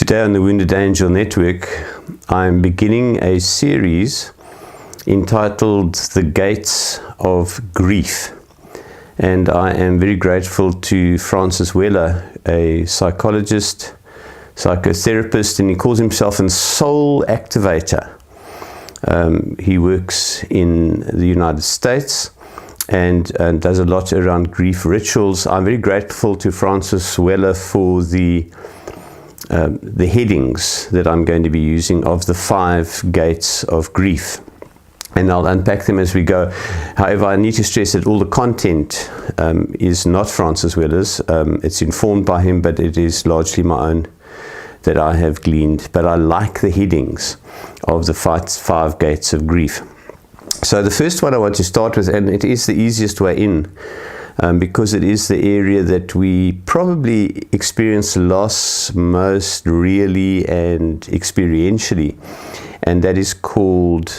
Today on the Wounded Angel Network, I'm beginning a series entitled The Gates of Grief. And I am very grateful to Francis Weller, a psychologist, psychotherapist, and he calls himself a soul activator. He works in the United States and does a lot around grief rituals. I'm very grateful to Francis Weller for the headings that I'm going to be using of the 5 gates of grief, and I'll unpack them as we go. However, I need to stress that all the content is not Francis Weller's. It's informed by him, but it is largely my own that I have gleaned. But I like the headings of the 5 gates of grief. So the first one I want to start with, and it is the easiest way in, because it is the area that we probably experience loss most really and experientially, and that is called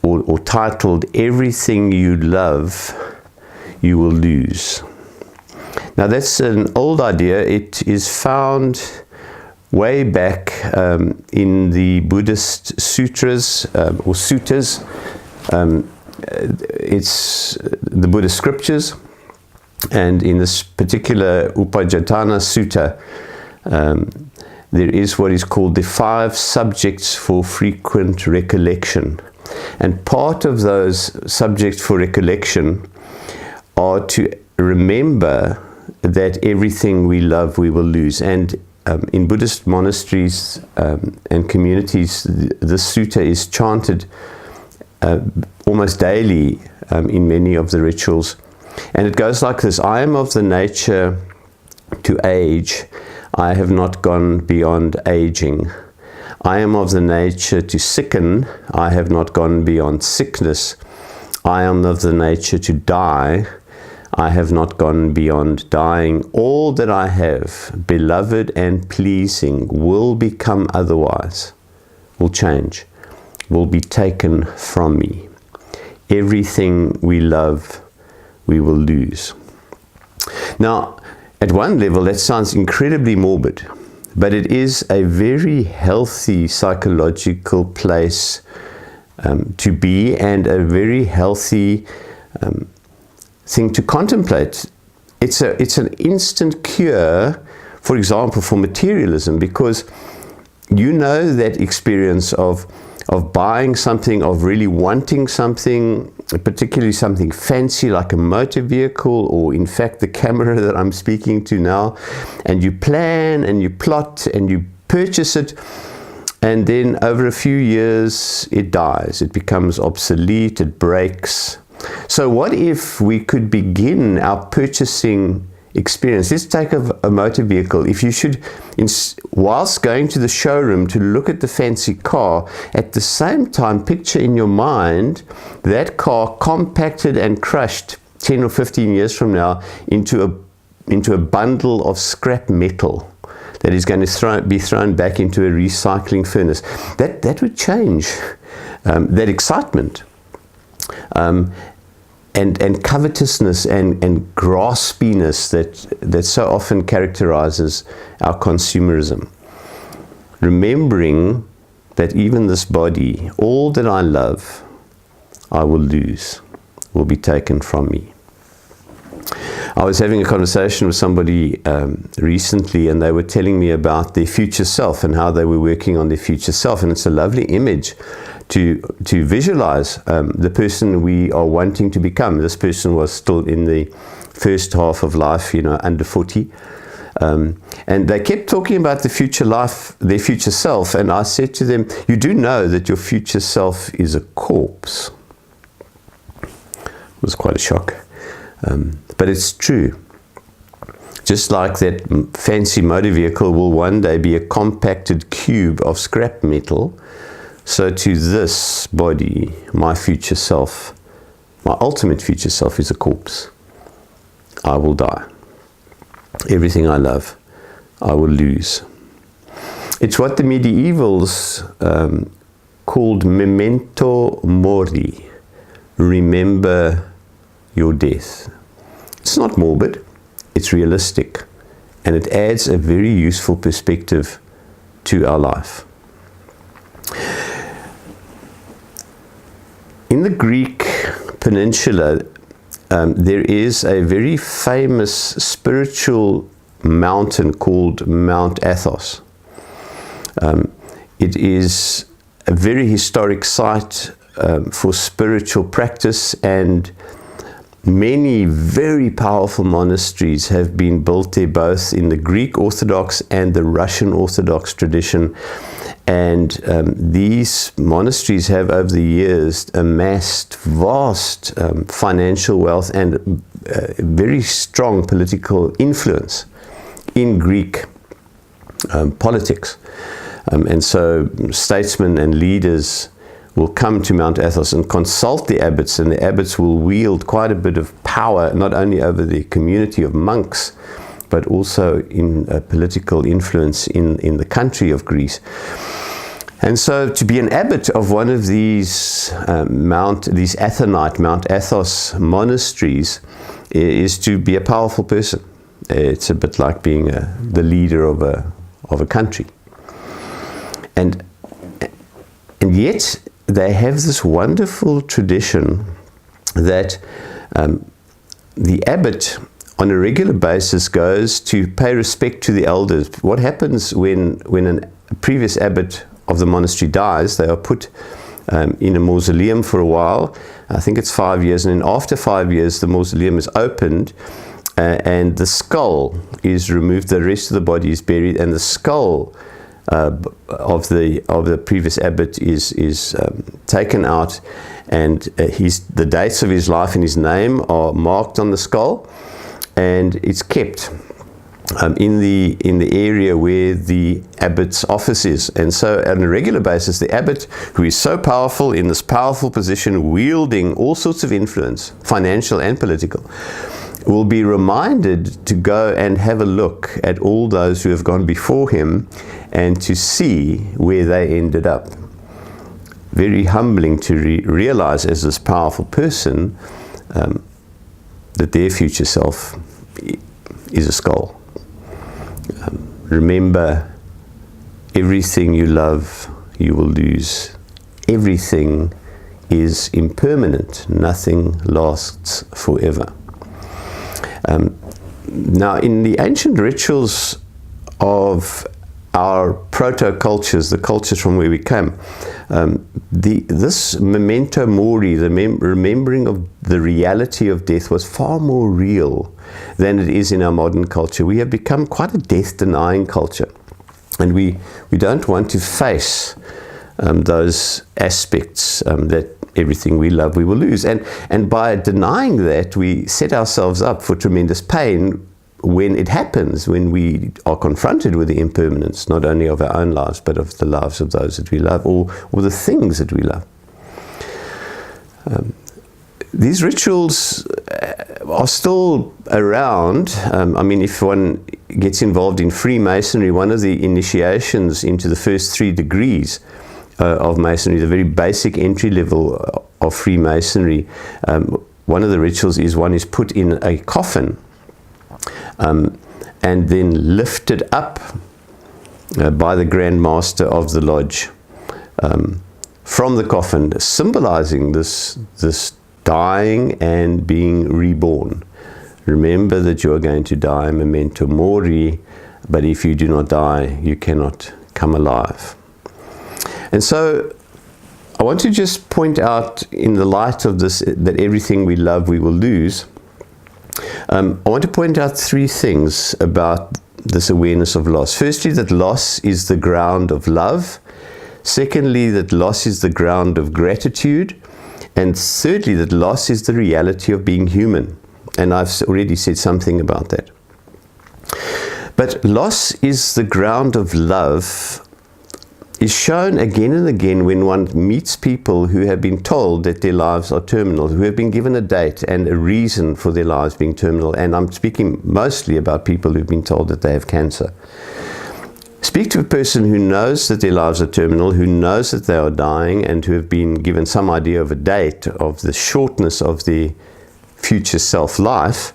or titled, Everything You Love You Will Lose. Now that's an old idea. It is found way back in the Buddhist sutras or suttas. It's the Buddhist scriptures, and in this particular Upajjhatthana Sutta, there is what is called the 5 subjects for frequent recollection. And part of those subjects for recollection are to remember that everything we love we will lose. And in Buddhist monasteries and communities, this sutta is chanted almost daily in many of the rituals. And it goes like this: I am of the nature to age, I have not gone beyond aging. I am of the nature to sicken, I have not gone beyond sickness. I am of the nature to die, I have not gone beyond dying. All that I have, beloved and pleasing, will become otherwise, will change, will be taken from me. Everything we love, we will lose. Now, at one level, that sounds incredibly morbid, but it is a very healthy psychological place to be, and a very healthy thing to contemplate. It's an instant cure, for example, for materialism, because you know that experience of buying something, of really wanting something, particularly something fancy like a motor vehicle, or in fact the camera that I'm speaking to now, and you plan and you plot and you purchase it, and then over a few years it dies, it becomes obsolete, it breaks. So what if we could begin our purchasing experience? Let's take a motor vehicle. If you should, whilst going to the showroom to look at the fancy car, at the same time picture in your mind that car compacted and crushed 10 or 15 years from now into a bundle of scrap metal that is going to be thrown back into a recycling furnace. That would change that excitement. And covetousness and graspiness that so often characterizes our consumerism. Remembering that even this body, all that I love, I will lose, will be taken from me. I was having a conversation with somebody recently, and they were telling me about their future self and how they were working on their future self. And it's a lovely image to visualize the person we are wanting to become. This person was still in the first half of life, under 40. And they kept talking about the future life, their future self. And I said to them, you do know that your future self is a corpse. It was quite a shock. But it's true. Just like that fancy motor vehicle will one day be a compacted cube of scrap metal, so to this body, my future self, my ultimate future self, is a corpse. I will die. Everything I love, I will lose. It's what the medievals called MEMENTO MORI. Remember your death. It's not morbid, it's realistic. and it adds a very useful perspective to our life. In the Greek peninsula, there is a very famous spiritual mountain called Mount Athos. It is a very historic site for spiritual practice, and many very powerful monasteries have been built there, both in the Greek Orthodox and the Russian Orthodox tradition. And these monasteries have over the years amassed vast financial wealth and very strong political influence in Greek politics. And so statesmen and leaders will come to Mount Athos and consult the abbots, and the abbots will wield quite a bit of power, not only over the community of monks, but also in political influence in the country of Greece. And so to be an abbot of one of these these Athonite, Mount Athos monasteries is to be a powerful person. It's a bit like being the leader of a country. And yet they have this wonderful tradition that the abbot on a regular basis goes to pay respect to the elders. What happens when a previous abbot of the monastery dies? They are put in a mausoleum for a while. I think it's 5 years, and then after 5 years the mausoleum is opened and the skull is removed. The rest of the body is buried, and the skull of the previous abbot is taken out, and the dates of his life and his name are marked on the skull, and it's kept in the area where the abbot's office is. And so on a regular basis, the abbot, who is so powerful, in this powerful position, wielding all sorts of influence, financial and political, will be reminded to go and have a look at all those who have gone before him and to see where they ended up. Very humbling to realize as this powerful person that their future self is a skull. Remember, everything you love you will lose. Everything is impermanent. Nothing lasts forever. Now, in the ancient rituals of our proto-cultures, the cultures from where we came, this memento mori, the remembering of the reality of death, was far more real than it is in our modern culture. We have become quite a death-denying culture, and we don't want to face those aspects that everything we love we will lose. And by denying that, we set ourselves up for tremendous pain when it happens, when we are confronted with the impermanence, not only of our own lives, but of the lives of those that we love, or the things that we love. These rituals are still around. I mean, if one gets involved in Freemasonry, one of the initiations into the first 3 degrees of Masonry, the very basic entry level of Freemasonry, one of the rituals is one is put in a coffin and then lifted up by the Grand Master of the lodge from the coffin, symbolizing this dying and being reborn. Remember that you are going to die, memento mori, but if you do not die, you cannot come alive. And so I want to just point out, in the light of this, that everything we love we will lose, I want to point out 3 things about this awareness of loss. Firstly, that loss is the ground of love. Secondly, that loss is the ground of gratitude. And thirdly, that loss is the reality of being human. And I've already said something about that. But loss is the ground of love is shown again and again when one meets people who have been told that their lives are terminal, who have been given a date and a reason for their lives being terminal. And I'm speaking mostly about people who've been told that they have cancer. Speak to a person who knows that their lives are terminal, who knows that they are dying, and who have been given some idea of a date, of the shortness of their future self-life.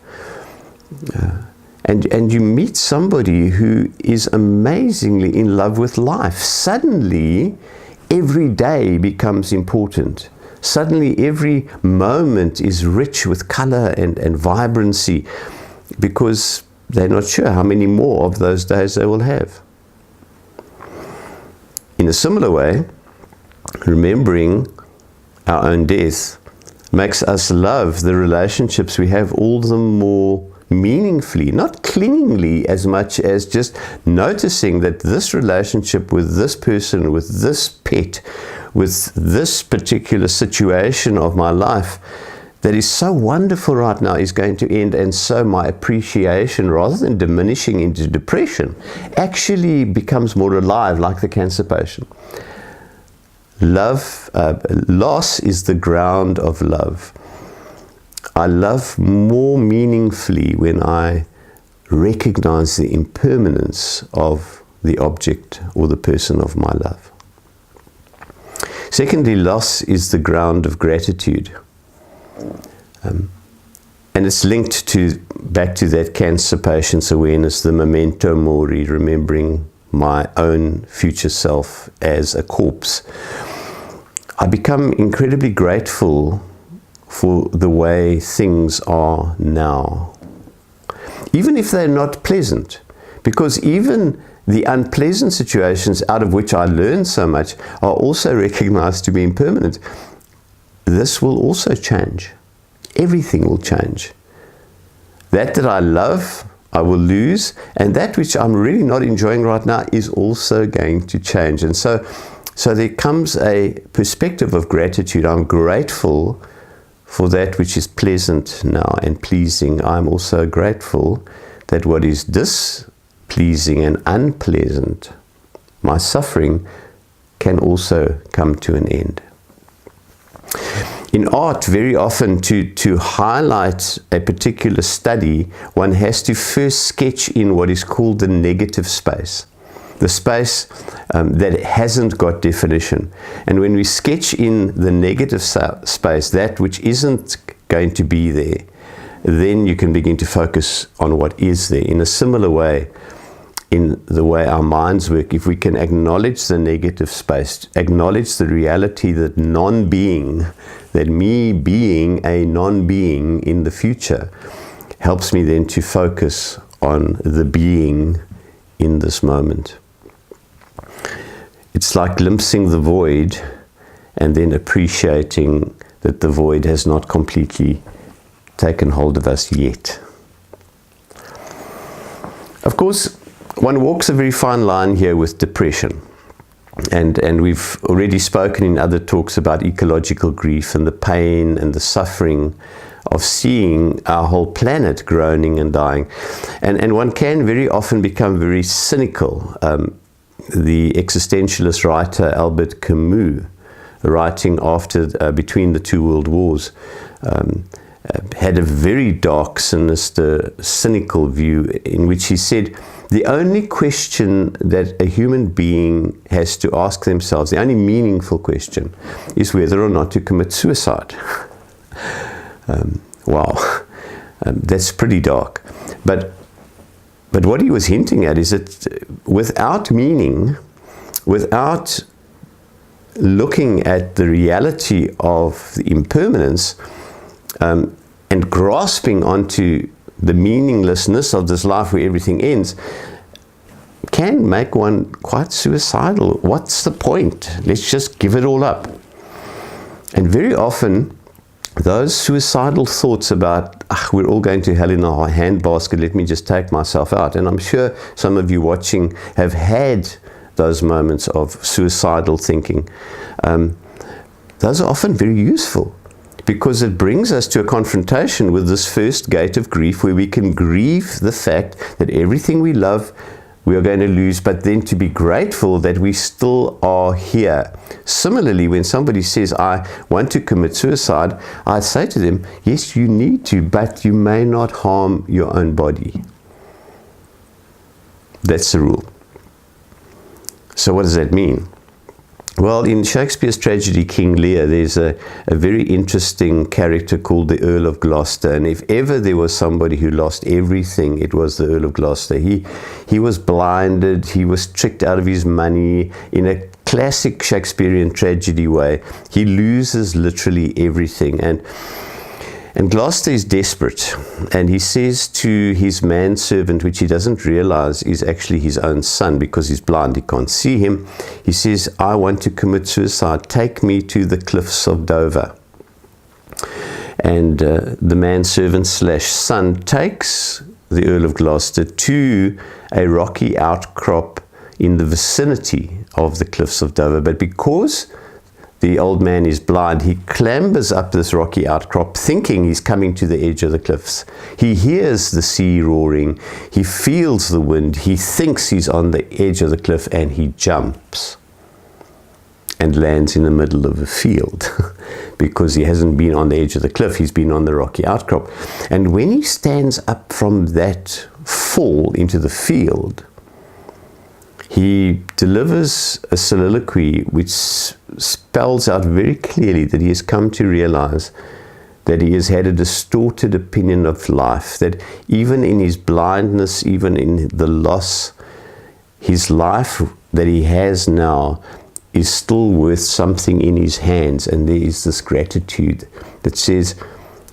and you meet somebody who is amazingly in love with life. Suddenly, every day becomes important. Suddenly, every moment is rich with color and vibrancy, because they're not sure how many more of those days they will have. In a similar way, remembering our own death makes us love the relationships we have all the more meaningfully, not clingingly as much as just noticing that this relationship with this person, with this pet, with this particular situation of my life that is so wonderful right now is going to end, and so my appreciation, rather than diminishing into depression, actually becomes more alive, like the cancer patient. Loss is the ground of love. I love more meaningfully when I recognize the impermanence of the object or the person of my love. Secondly, loss is the ground of gratitude. And it's linked back to that cancer patient's awareness, the MEMENTO MORI, remembering my own future self as a corpse. I become incredibly grateful for the way things are now, even if they're not pleasant, because even the unpleasant situations out of which I learn so much are also recognized to be impermanent. This will also change. Everything will change. That I love, I will lose, and that which I'm really not enjoying right now is also going to change. And so there comes a perspective of gratitude. I'm grateful for that which is pleasant now and pleasing. I'm also grateful that what is displeasing and unpleasant, my suffering, can also come to an end. In art, very often to highlight a particular study, one has to first sketch in what is called the negative space. The space that hasn't got definition. And when we sketch in the negative space, that which isn't going to be there, then you can begin to focus on what is there. In a similar way, in the way our minds work, if we can acknowledge the negative space, acknowledge the reality that non-being, that me being a non-being in the future, helps me then to focus on the being in this moment. It's like glimpsing the void and then appreciating that the void has not completely taken hold of us yet. Of course, one walks a very fine line here with depression. And we've already spoken in other talks about ecological grief and the pain and the suffering of seeing our whole planet groaning and dying. And one can very often become very cynical. The existentialist writer Albert Camus, writing after between the two world wars, had a very dark, sinister, cynical view in which he said, the only question that a human being has to ask themselves, the only meaningful question, is whether or not to commit suicide. Wow, that's pretty dark. But what he was hinting at is that without meaning, without looking at the reality of the impermanence, and grasping onto the meaninglessness of this life where everything ends, can make one quite suicidal. What's the point? Let's just give it all up. And very often, those suicidal thoughts about, we're all going to hell in a handbasket, let me just take myself out. And I'm sure some of you watching have had those moments of suicidal thinking. Those are often very useful, because it brings us to a confrontation with this first gate of grief, where we can grieve the fact that everything we love we are going to lose, but then to be grateful that we still are here. Similarly, when somebody says, I want to commit suicide, I say to them, yes, you need to, but you may not harm your own body. That's the rule. So what does that mean? Well, in Shakespeare's tragedy King Lear, there's a very interesting character called the Earl of Gloucester. And if ever there was somebody who lost everything, it was the Earl of Gloucester. He was blinded, he was tricked out of his money. In a classic Shakespearean tragedy way, he loses literally everything. And Gloucester is desperate, and he says to his manservant, which he doesn't realize is actually his own son because he's blind, he can't see him. He says, I want to commit suicide, take me to the cliffs of Dover. And the manservant / son takes the Earl of Gloucester to a rocky outcrop in the vicinity of the cliffs of Dover. But because the old man is blind, he clambers up this rocky outcrop thinking he's coming to the edge of the cliffs. He hears the sea roaring, he feels the wind, he thinks he's on the edge of the cliff, and he jumps and lands in the middle of a field because he hasn't been on the edge of the cliff, he's been on the rocky outcrop. And when he stands up from that fall into the field, he delivers a soliloquy which spells out very clearly that he has come to realize that he has had a distorted opinion of life, that even in his blindness, even in the loss, his life that he has now is still worth something in his hands. And there is this gratitude that says,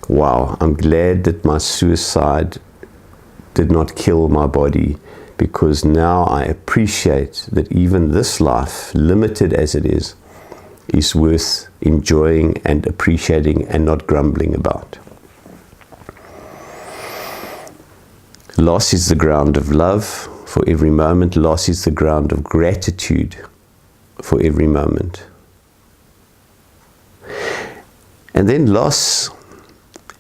wow, I'm glad that my suicide did not kill my body, because now I appreciate that even this life, limited as it is worth enjoying and appreciating and not grumbling about. Loss is the ground of love for every moment. Loss is the ground of gratitude for every moment. And then loss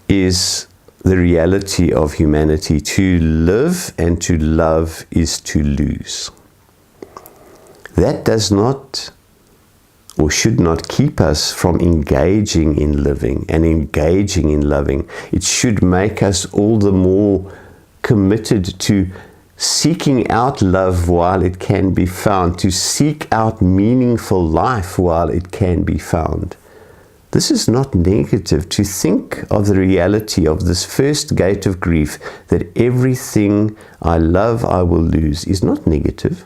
is the reality of humanity. To live and to love is to lose. That does not or should not keep us from engaging in living and engaging in loving. It should make us all the more committed to seeking out love while it can be found, to seek out meaningful life while it can be found. This is not negative. To think of the reality of this first gate of grief, that everything I love I will lose, is not negative.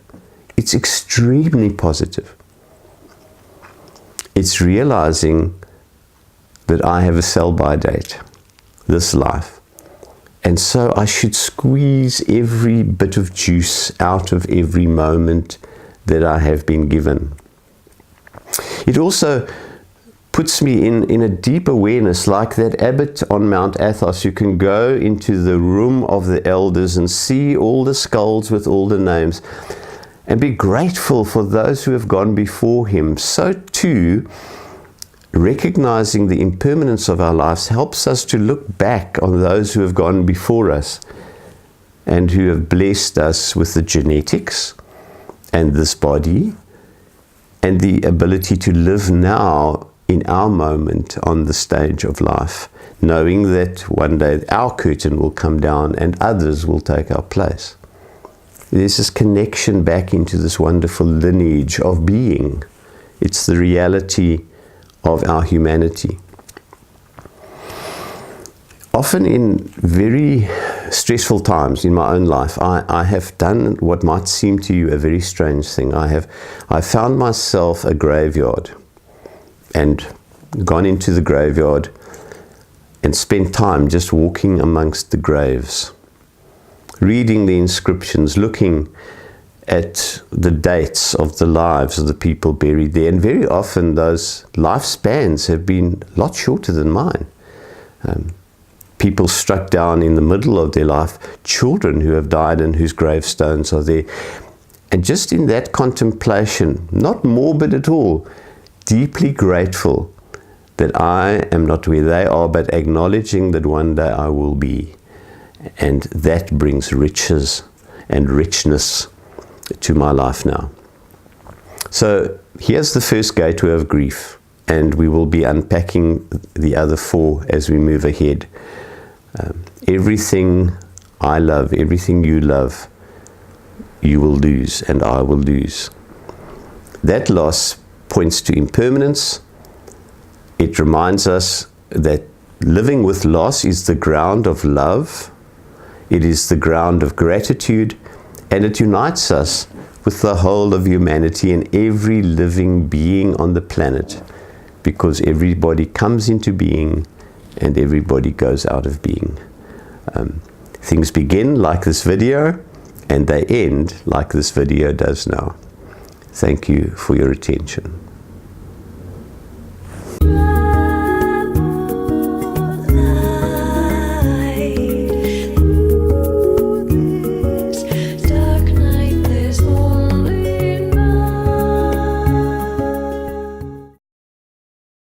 It's extremely positive. It's realizing that I have a sell-by date, this life. And so I should squeeze every bit of juice out of every moment that I have been given. It also puts me in a deep awareness, like that abbot on Mount Athos who can go into the room of the elders and see all the skulls with all the names and be grateful for those who have gone before him. So too, recognizing the impermanence of our lives helps us to look back on those who have gone before us and who have blessed us with the genetics and this body and the ability to live now in our moment on the stage of life, knowing that one day our curtain will come down and others will take our place. There's this connection back into this wonderful lineage of being. It's the reality of our humanity. Often in very stressful times in my own life, I have done what might seem to you a very strange thing. I found myself a graveyard and gone into the graveyard and spent time just walking amongst the graves, reading the inscriptions, looking at the dates of the lives of the people buried there. And very often those lifespans have been a lot shorter than mine. People struck down in the middle of their life, children who have died and whose gravestones are there. And just in that contemplation, not morbid at all, deeply grateful that I am not where they are, but acknowledging that one day I will be. And that brings riches and richness to my life now. So here's the first gateway of grief, and we will be unpacking the other four as we move ahead. Everything I love, everything you love, you will lose and I will lose. That loss points to impermanence. It reminds us that living with loss is the ground of love. It is the ground of gratitude, and it unites us with the whole of humanity and every living being on the planet, because everybody comes into being and everybody goes out of being. Things begin like this video, and they end like this video does now. Thank you for your attention.